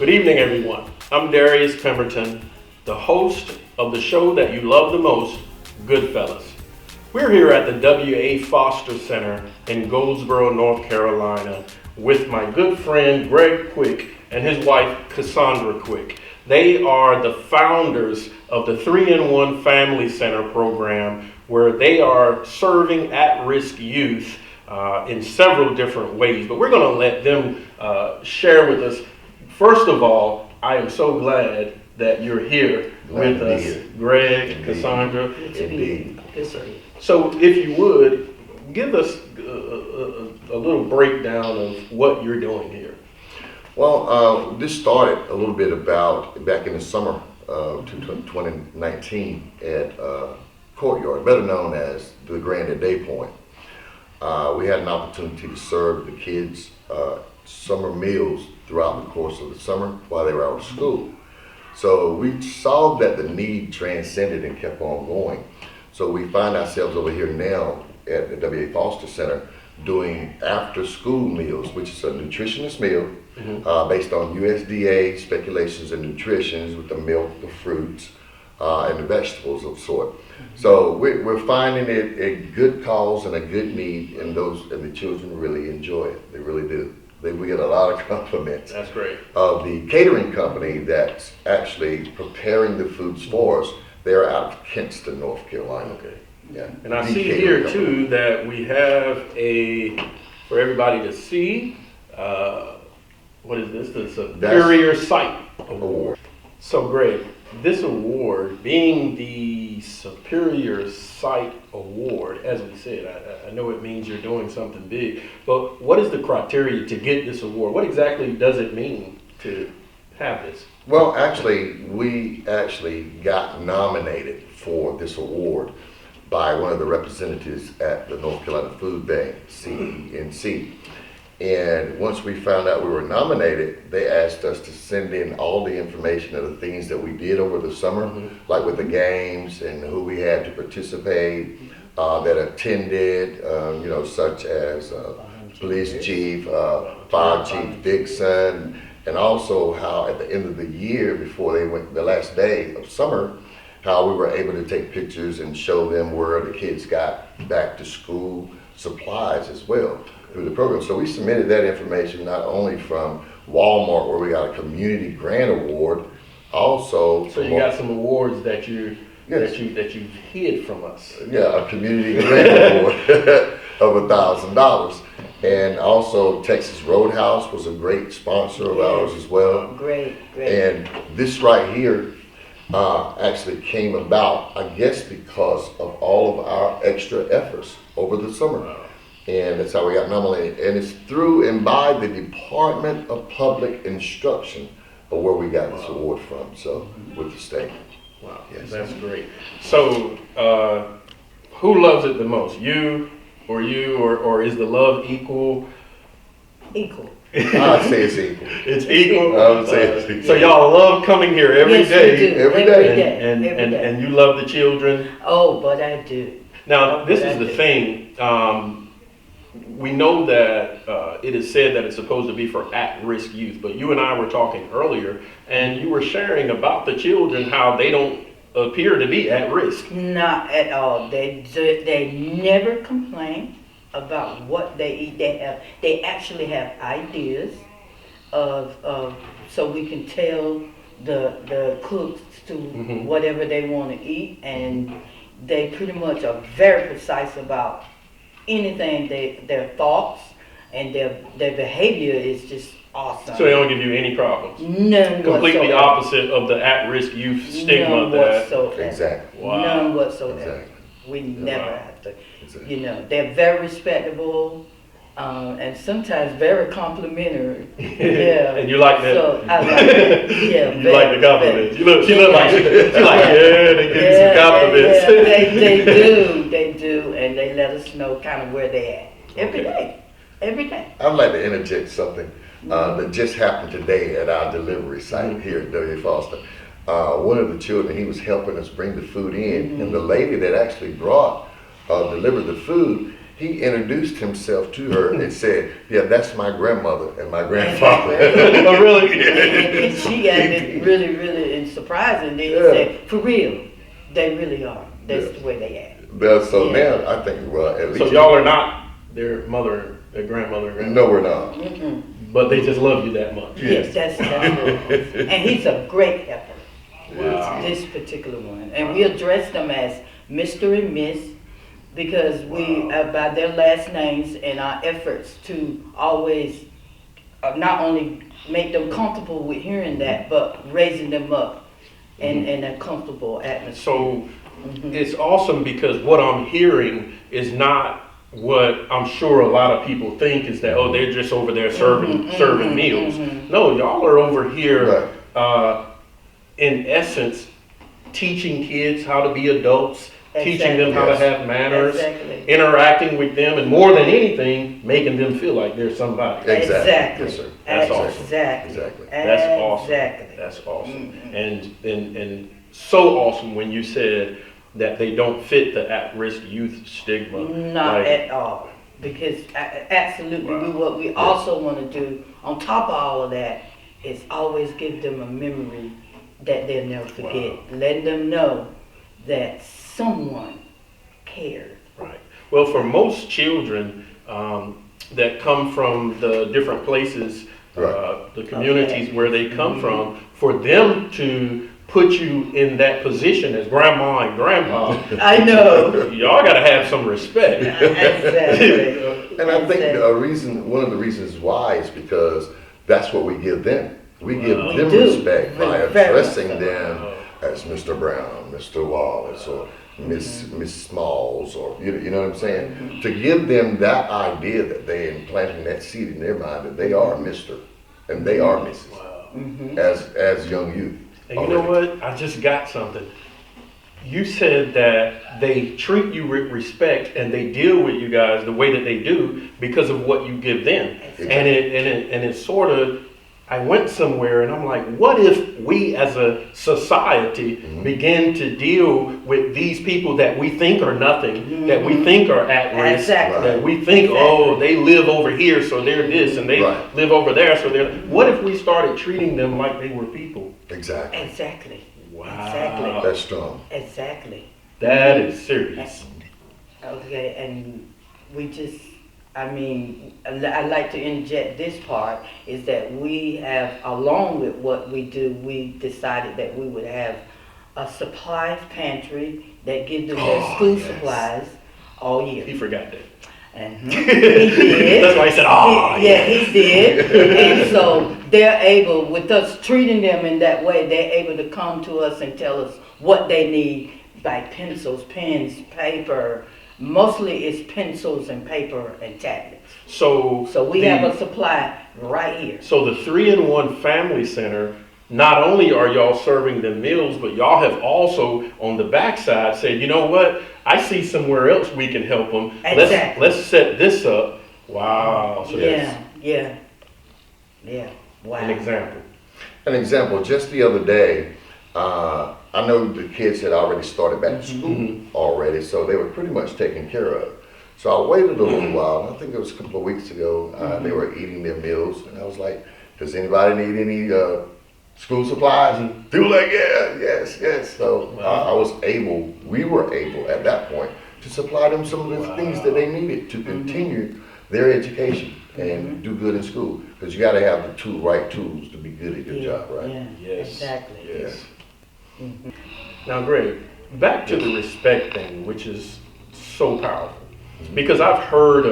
Good evening, everyone. I'm Darius Pemberton, the host of the show that you love the most, Goodfellas. We're here at the W.A. Foster Center in Goldsboro, North Carolina, with my good friend Greg Quick and his wife Cassandra Quick. They are the founders of the 3-in-1 Family Center program, where they are serving at-risk youth in several different ways. But we're going to let them share with us. First of all, I am so glad that you're here with us, Greg, Cassandra. Indeed. So if you would, give us a little breakdown of what you're doing here. Well, this started a little bit about back in the summer of 2019 at Courtyard, better known as the Grand at Day Point. We had an opportunity to serve the kids summer meals throughout the course of the summer while they were out of school. So we saw that the need transcended and kept on going. So we find ourselves over here now at the W.A. Foster Center doing after school meals, which is a nutritionist meal based on USDA speculations and nutritions with the milk, the fruits, and the vegetables of sort. So we're finding it a good cause and a good need, and the children really enjoy it. They really do. We get a lot of compliments. That's great. Of the catering company that's actually preparing the foods for us. They're out of Kinston, North Carolina. Okay. Yeah. And I see here too that we have for everybody to see, what is this? The Superior Sight Award. So Greg, this award, being the Superior Sight Award, as we said, I know it means you're doing something big, but what is the criteria to get this award? What exactly does it mean to have this? Well, we actually got nominated for this award by one of the representatives at the North Carolina Food Bank, CENC. And once we found out we were nominated, they asked us to send in all the information of the things that we did over the summer, like with the games and who we had to participate, that attended, such as Police Chief, Fire Chief Dixon, and also how at the end of the year, before they went, the last day of summer, how we were able to take pictures and show them where the kids got back to school supplies as well through the program. So we submitted that information not only from Walmart, where we got a community grant award, also. So you got some awards that you hid from us. Yeah, a community grant award of $1,000. And also Texas Roadhouse was a great sponsor of ours as well. Great. And this right here actually came about, I guess, because of all of our extra efforts over the summer. Wow. And that's how we got nominated. And it's through and by the Department of Public Instruction of where we got this award from, so with the state. Wow, yes. That's great. So who loves it the most? You, or is the love equal? Equal. I'd say it's equal. It's equal? I would say it's equal. So y'all love coming here every day. We do. Every day. And you love the children? Oh, but I do. Now, this is the thing. We know that it is said that it's supposed to be for at-risk youth, but you and I were talking earlier, and you were sharing about the children, how they don't appear to be at risk. Not at all. They never complain about what they eat. They actually have ideas of so we can tell the cooks to whatever they want to eat, and they pretty much are very precise about anything. Their thoughts and their behavior is just awesome. So they don't give you any problems? None Completely whatsoever. opposite of the at-risk youth stigma. None whatsoever. Exactly. Wow. None whatsoever. Exactly. We never Wow. have to. Exactly. They're very respectable, and sometimes very complimentary. Yeah. And you like that? So I like that. Yeah. You like the compliments. She look like they give you some Yeah, compliments. they do, and they let us know kind of where they at every day. I'd like to interject something that just happened today at our delivery site here at W. Foster. One of the children, he was helping us bring the food in, and the lady that actually delivered the food, he introduced himself to her and said, "Yeah, that's my grandmother and my grandfather." Oh, really? And she got it really, really surprising. Then he said, "For real, they really are. That's the way they act." So now I think, well, at least. So y'all are not their mother, their grandmother, No, we're not. but they just love you that much. Yes, that's what it is. And he's a great helper. Wow. This particular one, and we address them as Mr. and Miss because we by their last names and our efforts to always not only make them comfortable with hearing that, but raising them up in a comfortable atmosphere. So it's awesome because what I'm hearing is not what I'm sure a lot of people think is that, oh, they're just over there serving meals. No, y'all are over here, in essence, teaching kids how to be adults, teaching them how to have manners, interacting with them, and more than anything, making them feel like they're somebody. Exactly. Yes, sir. That's awesome. Exactly. That's awesome. Exactly. That's awesome. And so awesome when you said that they don't fit the at-risk youth stigma. Not at all. Because absolutely, what we also want to do, on top of all of that, is always give them a memory that they'll never forget. Letting them know that someone cared. Right. Well, for most children that come from the different places, the communities where they come from, for them to put you in that position as grandma and grandpa, I know. y'all got to have some respect. Exactly. And I think one of the reasons why is because that's what we give them. We give them respect by addressing them as Mr. Brown, Mr. Wallace, or Miss Smalls, or you know what I'm saying? To give them that idea that they're implanting that seed in their mind that they are Mr. and they are Mrs. As young youth. And you know what? I just got something. You said that they treat you with respect and they deal with you guys the way that they do because of what you give them. And it sort of, I went somewhere and I'm like, what if we as a society begin to deal with these people that we think are nothing, that we think are at risk, that we think, oh, they live over here, so they're this, and they live over there, so they're... What if we started treating them like they were people? Exactly. Wow. Exactly. That's strong. Exactly. That is serious. Okay, and we just... I mean, I'd like to interject this part, is that we have, along with what we do, we decided that we would have a supply pantry that gives them their school supplies all year. He forgot that. And he did. That's why he said, he did. And so they're able, with us treating them in that way, they're able to come to us and tell us what they need, like pencils, pens, paper. Mostly it's pencils and paper and tablets. So we have a supply right here. So the 3-in-1 Family Center, not only are y'all serving them meals, but y'all have also on the backside said, you know what? I see somewhere else we can help them. Exactly. Let's set this up. Wow. So Yeah. Wow. An example. Just the other day, I know the kids had already started back to school already, so they were pretty much taken care of. So I waited a little while, and I think it was a couple of weeks ago, they were eating their meals, and I was like, does anybody need any school supplies? And they were like, yes. So we were able at that point to supply them some of the things that they needed to continue their education and do good in school. Because you got to have the right tools to be good at your job, right? Yeah, Yes. exactly. Yes. Now, Greg, back to the respect thing, which is so powerful. Because I've heard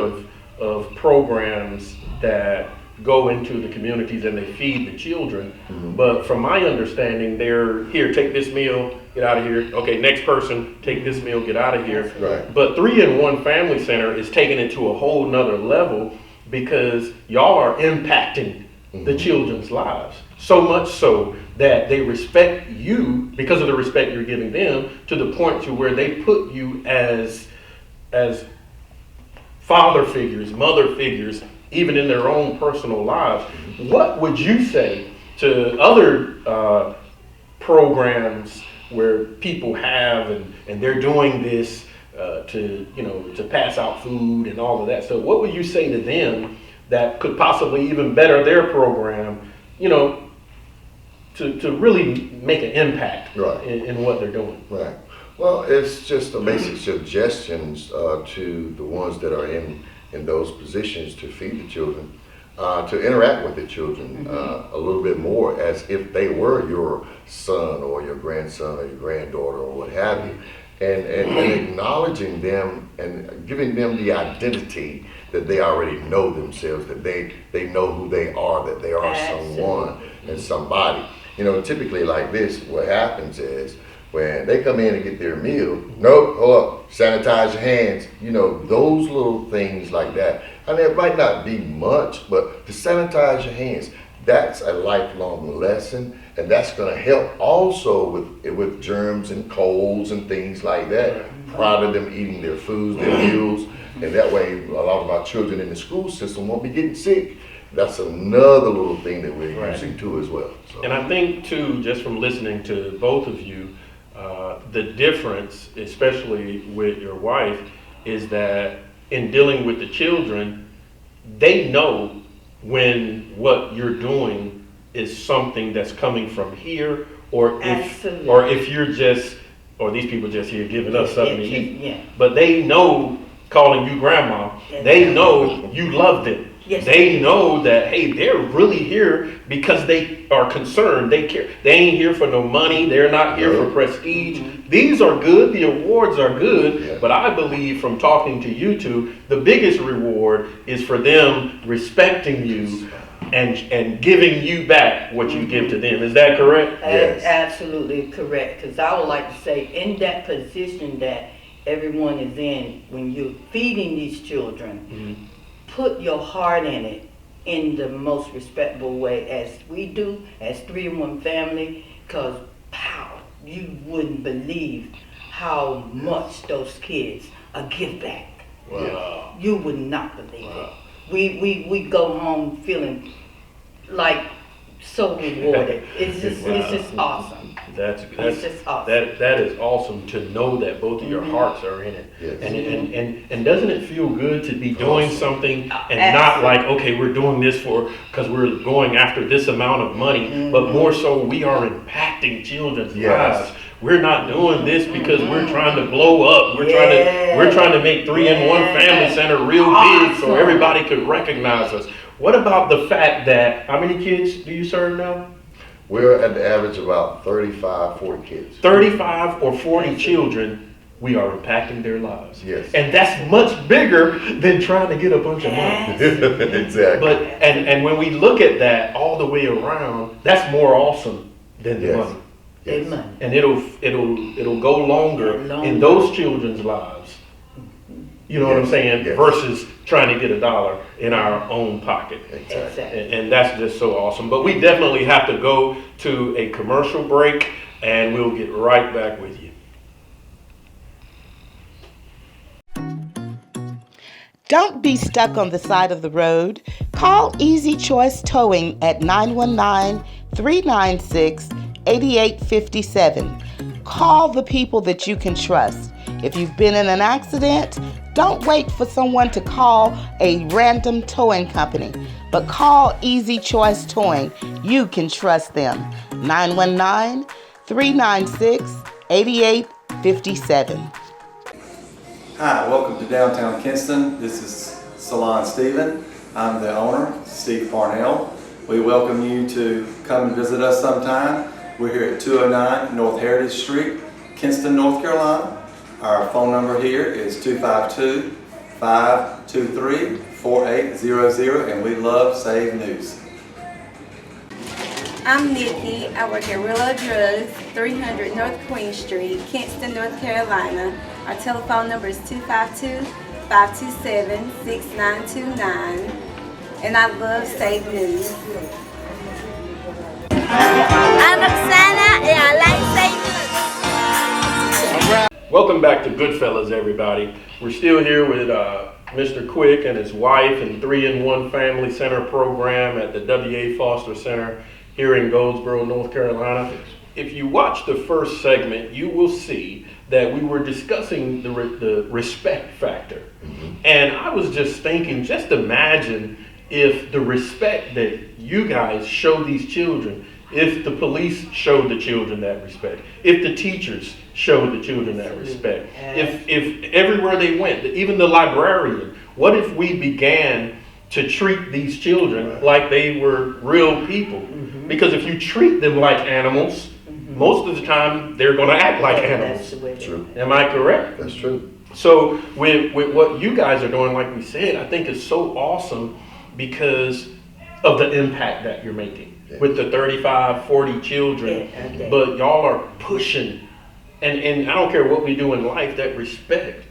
of programs that go into the communities and they feed the children. But from my understanding, they're, here, take this meal, get out of here. Okay, next person, take this meal, get out of here. Right. But 3-in-1 Family Center is taking it to a whole nother level because y'all are impacting the children's lives. So much so that they respect you because of the respect you're giving them, to the point to where they put you as father figures, mother figures, even in their own personal lives. What would you say to other programs where people have and they're doing this to pass out food and all of that. So what would you say to them that could possibly even better their program, to really make an impact Right. in what they're doing? Right. Well, it's just a basic suggestions to the ones that are in those positions to feed the children, to interact with the children a little bit more as if they were your son or your grandson or your granddaughter or what have you, and acknowledging them and giving them the identity that they already know themselves, that they know who they are, that they are someone and somebody. Typically like this, what happens is when they come in and get their meal, nope, hold up, sanitize your hands, those little things like that. And it might not be much, but to sanitize your hands, that's a lifelong lesson, and that's going to help also with germs and colds and things like that prior to them eating their foods, their meals, and that way a lot of our children in the school system won't be getting sick. That's another little thing that we're using too as well. So. And I think too, just from listening to both of you, the difference, especially with your wife, is that in dealing with the children, they know when what you're doing is something that's coming from here, or if you're just, or these people just here giving us something to eat. Yeah. But they know, calling you grandma, they know you love them. Yes. They know that, hey, they're really here because they are concerned. They care. They ain't here for no money. They're not here for prestige. These are good. The awards are good. But I believe from talking to you two, the biggest reward is for them respecting you and giving you back what you give to them. Is that correct? Yes. Absolutely correct. Because I would like to say, in that position that everyone is in, when you're feeding these children, put your heart in it in the most respectable way, as we do, as 3-in-1 family, because, you wouldn't believe how much those kids give back. Wow. You would not believe it. We go home feeling like so rewarded. It's just awesome. That's just awesome. That is awesome to know that both of your hearts are in it. Yes. And doesn't it feel good to be doing something and not like, okay, we're doing this because we're going after this amount of money, but more so we are impacting children's lives. We're not doing this because we're trying to blow up. We're trying to make 3-in-1 Family Center real big so everybody could recognize us. What about the fact that, how many kids do you serve now? We're at the average of about 35, 40 kids. 35 or 40 children, we are impacting their lives. Yes. And that's much bigger than trying to get a bunch of money. Exactly. But and when we look at that all the way around, that's more awesome than the money. Yes. And it'll go longer in those children's lives. You know what I'm saying? Yes. Versus trying to get $1 in our own pocket. Exactly. And that's just so awesome. But we definitely have to go to a commercial break, and we'll get right back with you. Don't be stuck on the side of the road. Call Easy Choice Towing at 919-396-8857. Call the people that you can trust. If you've been in an accident, don't wait for someone to call a random towing company, but call Easy Choice Towing. You can trust them. 919-396-8857. Hi, welcome to downtown Kinston. This is Salon Stephen. I'm the owner, Steve Parnell. We welcome you to come and visit us sometime. We're here at 209 North Heritage Street, Kinston, North Carolina. Our phone number here is 252-523-4800, and we love Save News. I'm Nikki. I work at Real Drugs, 300 North Queen Street, Kinston, North Carolina. Our telephone number is 252-527-6929, and I love Save News. I'm Oksana, and I like Save News. Welcome back to Goodfellas, everybody. We're still here with Mr. Quick and his wife and 3-in-1 Family Center program at the W.A. Foster Center here in Goldsboro, North Carolina. If you watch the first segment, you will see that we were discussing the respect factor. And I was just thinking, just imagine if the respect that you guys show these children, if the police showed the children that respect, if the teachers showed the children that respect, if everywhere they went, even the librarian, what if we began to treat these children like they were real people? Because if you treat them like animals, most of the time they're going to act like animals. True. Am I correct? That's true. So with what you guys are doing, like we said, I think it's so awesome because of the impact that you're making with the 35, 40 children. But y'all are pushing, and I don't care what we do in life, that respect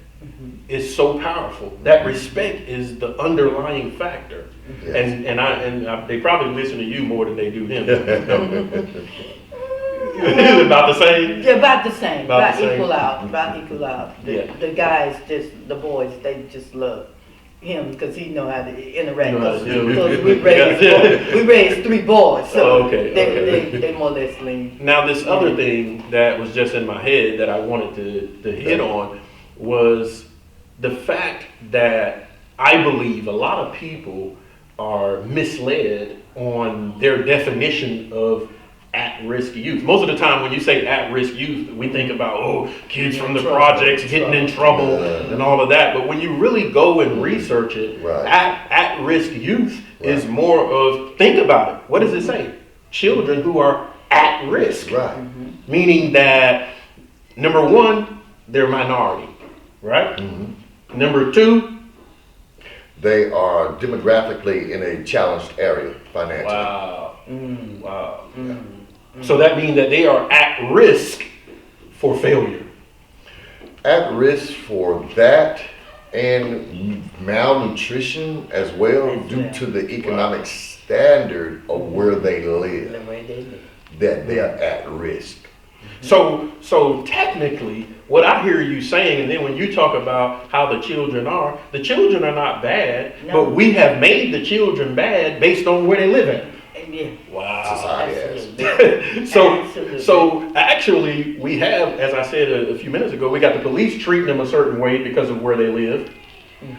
is so powerful. That respect is the underlying factor. Yes. And they probably listen to you more than they do him. About the same? Yeah, about the same. About the same. Equal out. About equal out. The guys, the boys, they just love him because he know how to interact. Because we raised 3 boys, so they more or less lean. Now this other thing that was just in my head that I wanted to hit on was the fact that I believe a lot of people are misled on their definition of at-risk youth. Most of the time when you say at-risk youth, we think about, kids from the projects getting in trouble and all of that. But when you really go and research it, at-risk youth is more of, think about it. What does it say? Children who are at risk. Right. Meaning that, number one, they're minority, right? Number 2, they are demographically in a challenged area financially. Wow. So that means that they are at risk for failure. At risk for that and malnutrition as well due to the economic standard of where they live, that they are at risk. So technically, what I hear you saying, and then when you talk about how the children are not bad, but we have made the children bad based on where they live at. Wow. Society has. So actually, we have, as I said a few minutes ago, we got the police treating them a certain way because of where they live.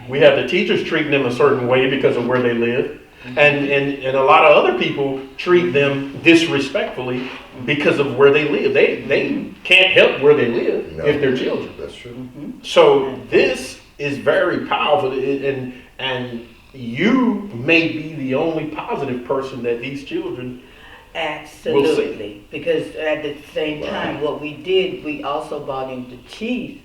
We have the teachers treating them a certain way because of where they live. And a lot of other people treat them disrespectfully because of where they live. They can't help where they live if they're children. That's true. So this is very powerful, and you may be the only positive person that these children will see. Because at the same time, what we did, we also brought in the chief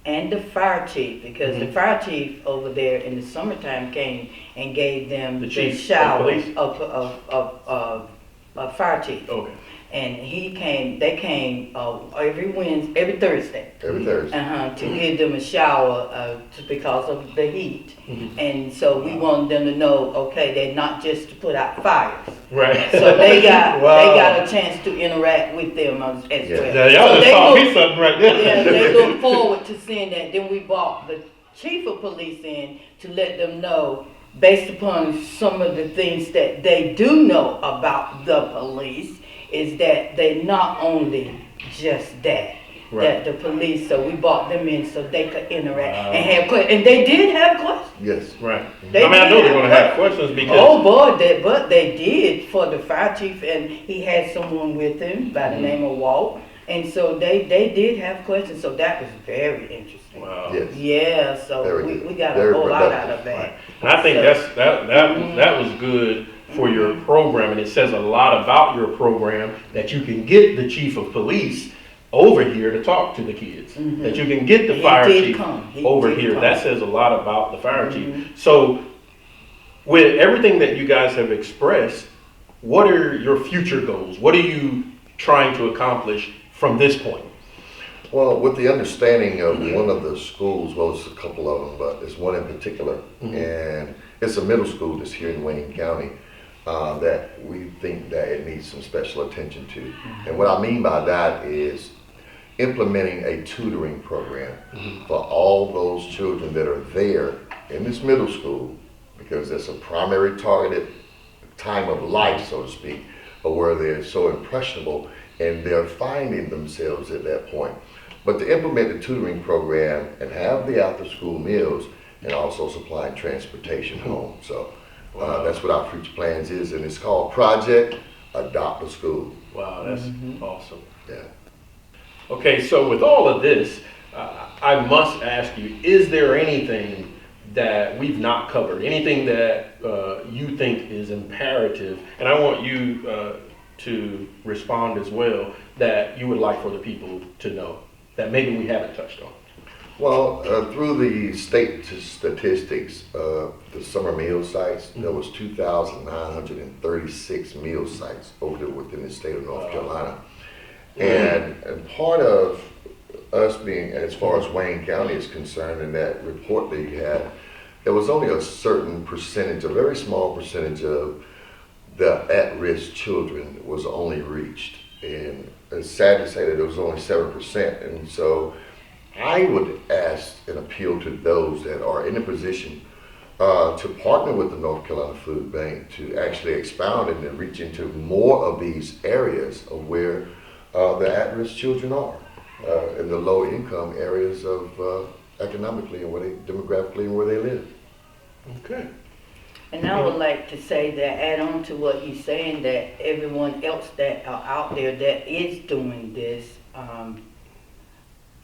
and the fire chief, because the fire chief over there in the summertime came and gave them the shower of fire chief. Okay. And they came every Thursday. Every Thursday. To give them a shower because of the heat. And so we wanted them to know, okay, they're not just to put out fires. Right. So they got a chance to interact with them as well. Now, y'all just taught me something right there. Yeah, they look forward to seeing that. Then we brought the chief of police in to let them know, based upon some of the things that they do know about the police, is that they not only just that the police. So we brought them in so they could interact and have questions. And they did have questions. Yes. Right. I know they're going to have questions because... Oh boy, but they did for the fire chief, and he had someone with him by the name of Walt. And so they did have questions, so that was very interesting. Wow. Yes. Yeah, so we got a whole lot out of that. Right. And I think that was good for your program, and it says a lot about your program that you can get the chief of police over here to talk to the kids, that you can get the fire chief over here. That says a lot about the fire chief. So with everything that you guys have expressed, what are your future goals? What are you trying to accomplish from this point? Well, with the understanding of one of the schools, well, it's a couple of them, but it's one in particular, and it's a middle school that's here in Wayne County, that we think that it needs some special attention to. And what I mean by that is implementing a tutoring program for all those children that are there in this middle school, because it's a primary targeted time of life, so to speak, where they're so impressionable and they're finding themselves at that point. but to implement the tutoring program and have the after-school meals and also supplying transportation home. So that's what our future plans is, and it's called Project Adopt a School. Wow, that's awesome. Yeah. Okay, so with all of this, I must ask you, is there anything that we've not covered, anything that you think is imperative, and I want you to respond as well, that you would like for the people to know, that maybe we haven't touched on? Well, through the state statistics, the summer meal sites, there was 2,936 meal sites over there within the state of North Carolina. And part of us being, as far as Wayne County is concerned, in that report that you had, there was only a certain percentage, a very small percentage of the at-risk children was only reached. And it's sad to say that it was only 7%. And so I would ask and appeal to those that are in a position to partner with the North Carolina Food Bank to actually expound and reach into more of these areas of where the at-risk children are, in the low-income areas of economically and where they demographically and where they live. Okay. And I would like to say that, add on to what you're saying, that everyone else that are out there that is doing this,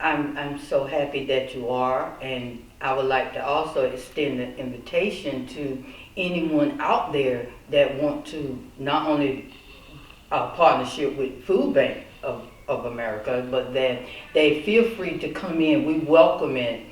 I'm so happy that you are, and I would like to also extend an invitation to anyone out there that want to not only partnership with Food Bank of America, but that they feel free to come in. We welcome it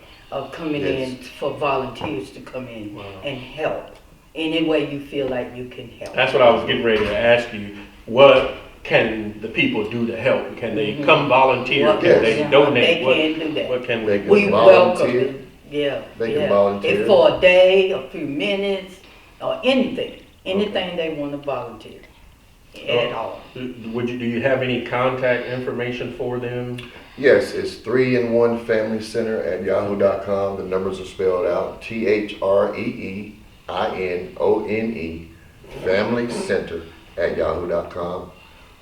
coming in for volunteers to come in and help any way you feel like you can help. That's what I was getting ready to ask you. What can the people do to help? Can they come volunteer? Can they donate? They can do that. What can They we can We welcome volunteer. it. Yeah. They can volunteer. If for a day, a few minutes, or anything they want to volunteer at all. do you have any contact information for them? Yes, it's 3in1familycenter@yahoo.com. The numbers are spelled out, THREEINONE, familycenter@yahoo.com.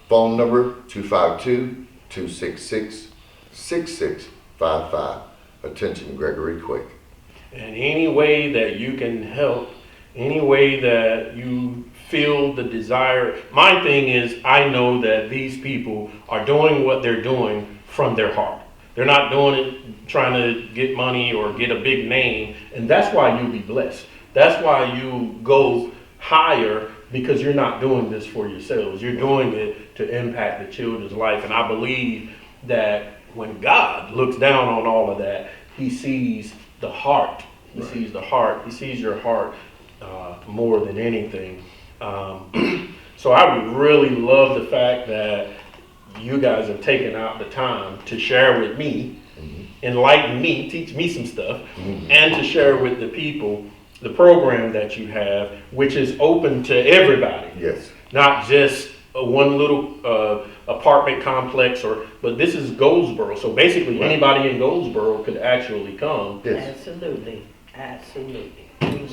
Phone number 252-266-6655. Attention, Gregory Quick. And any way that you can help, any way that you feel the desire. My thing is, I know that these people are doing what they're doing from their heart. They're not doing it trying to get money or get a big name, and that's why you'll be blessed. That's why you go higher, because you're not doing this for yourselves. You're doing it to impact the children's life, and I believe that when God looks down on all of that, He sees the heart. He sees the heart. He sees your heart more than anything. So I would really love the fact that you guys have taken out the time to share with me, enlighten me, teach me some stuff, and to share with the people the program that you have, which is open to everybody. Yes. Not just one little apartment complex, but this is Goldsboro. So basically anybody in Goldsboro could actually come. Yes. Absolutely.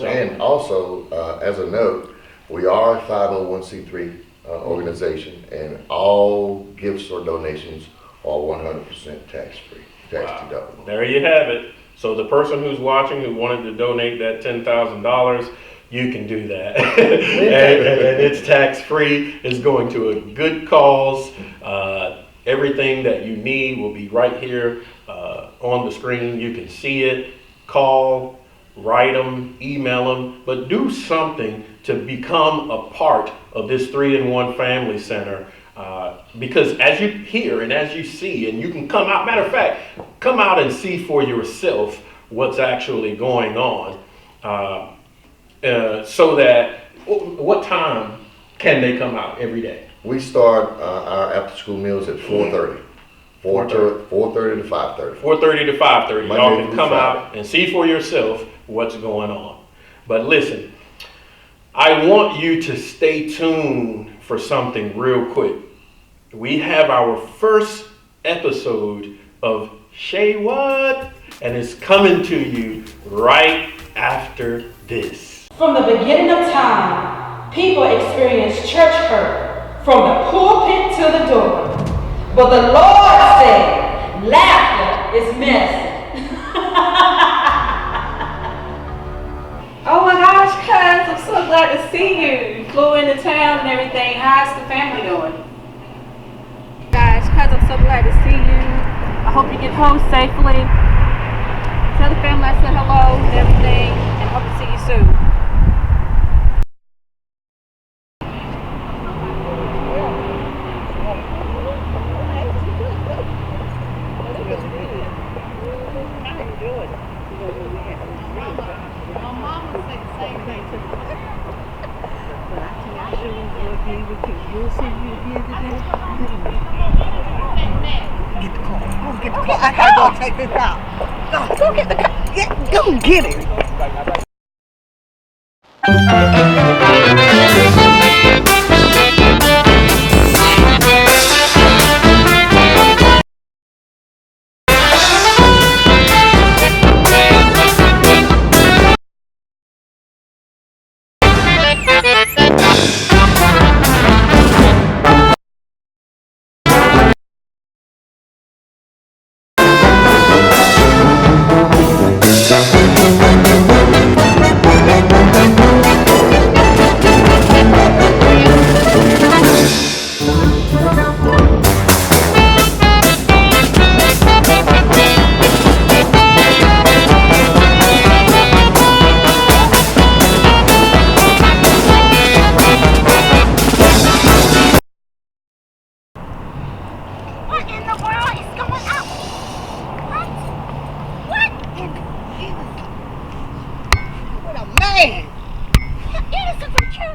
And also, as a note, we are a 501c3 organization, and all gifts or donations are 100% tax-free, tax-deductible. There you have it. So the person who's watching who wanted to donate that $10,000, you can do that. and it's tax-free. It's going to a good cause. Everything that you need will be right here on the screen. You can see it. Call, write them, email them, but do something to become a part of this 3-in-1 Family Center. Because as you hear and as you see, and you can come out, matter of fact, come out and see for yourself what's actually going on. So that, what time can they come out every day? We start our after-school meals at 4:30. 4:30 to 5:30. 4:30 to 5:30. Monday Y'all can through come Friday. out and see for yourself what's going on. But listen, I want you to stay tuned for something real quick. We have our first episode of Shay What? And it's coming to you right after this. From the beginning of time, people experienced church hurt from the pulpit to the door. But the Lord said, laughter is medicine. Oh my gosh, cuz, I'm so glad to see you. You flew into town and everything. How's the family doing? Guys, cuz, I'm so glad to see you. I hope you get home safely. Tell the family I said hello and everything, and hope to see you soon. I gotta go take this out. Go get the car. Go get it.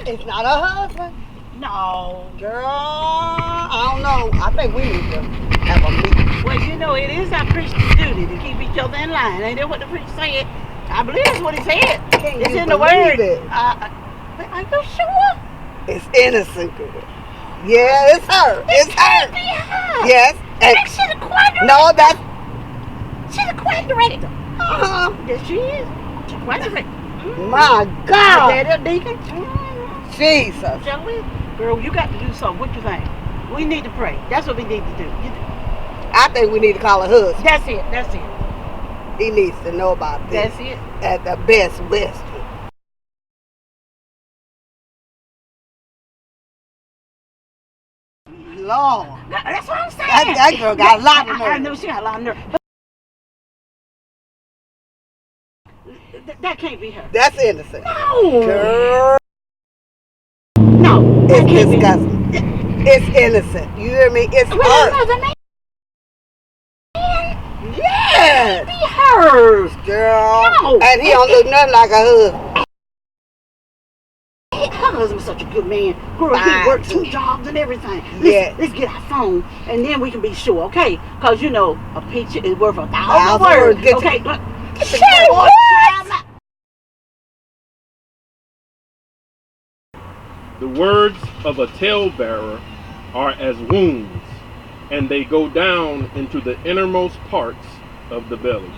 It's not her husband? No. Girl, I don't know. I think we need to have a meeting. Well, you know, it is our Christian duty to keep each other in line. Ain't that what the preacher said? I believe that's what he said. It's in the word. But are you sure? It's innocent, girl. Yeah, it's her. It's her. Be her. Yes. And she's a choir director. No, that's... She's a choir director. Yes, she is. She's a choir director. My God. Daddy a deacon. Jesus. Shall we? Girl, you got to do something. What you think? We need to pray. That's what we need to do. I think we need to call her husband. That's it. That's it. He needs to know about this. That's it. At the Best Western. Lord. That's what I'm saying. That girl got a lot of nerve. I know she got a lot of nerve. But that can't be her. That's innocent. No. Girl. No. It's disgusting. It's innocent. You hear me? It's her. Yes. Be hers. Girl. No. And he don't look nothing like a husband. Her husband's such a good man. Girl, he works 2 jobs and everything. Let's get our phone and then we can be sure, okay? Because, you know, a picture is worth 1,000 words. Okay, look. Say what? The words of a talebearer are as wounds, and they go down into the innermost parts of the belly.